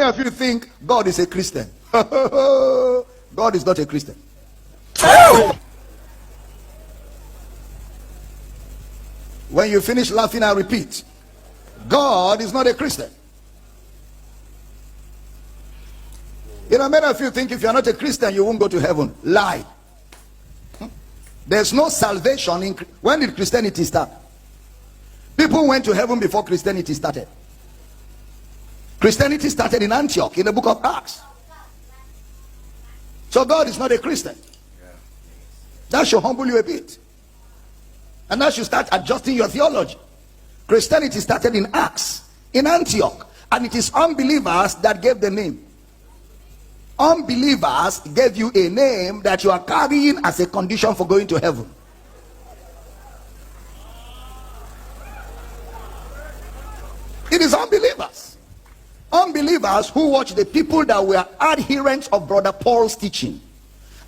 of you think God is a Christian? God is not a Christian. When you finish laughing, I repeat, God is not a Christian. Many of you think if you're not a Christian, you won't go to heaven. Lie. There's no salvation in. When did Christianity start? People went to heaven before Christianity started. Christianity started in Antioch in the book of Acts. So God is not a Christian. That should humble you a bit. And that should start adjusting your theology. Christianity started in Acts, in Antioch. And it is unbelievers that gave the name. Unbelievers gave you a name that you are carrying as a condition for going to heaven. It is unbelievers. Unbelievers who watched the people that were adherents of Brother Paul's teaching.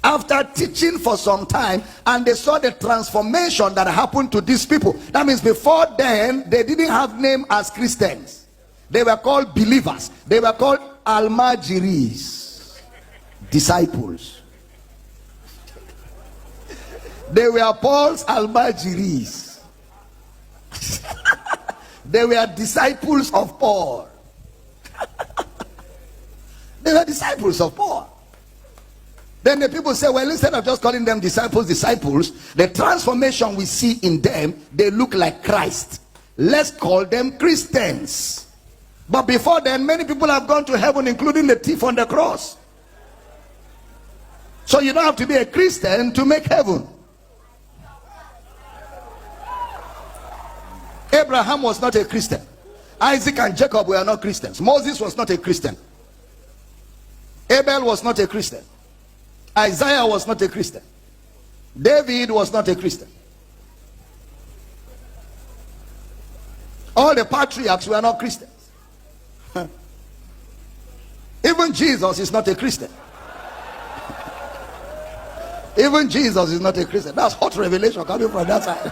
After teaching for some time, and they saw the transformation that happened to these people. That means before then, they didn't have name as Christians. They were called believers. They were called almajiris, disciples. They were Paul's almajiris. They were disciples of Paul. They were disciples of Paul. Then the people say, well, instead of just calling them disciples, the transformation we see in them, they look like Christ. Let's call them Christians. But before then, many people have gone to heaven, including the thief on the cross. So you don't have to be a Christian to make heaven. Abraham was not a Christian. Isaac and Jacob were not Christians. Moses was not a Christian. Abel was not a Christian. Isaiah was not a Christian. David was not a Christian. All the patriarchs were not Christians. Even Jesus is not a Christian. Even Jesus is not a Christian. That's hot revelation coming from that side.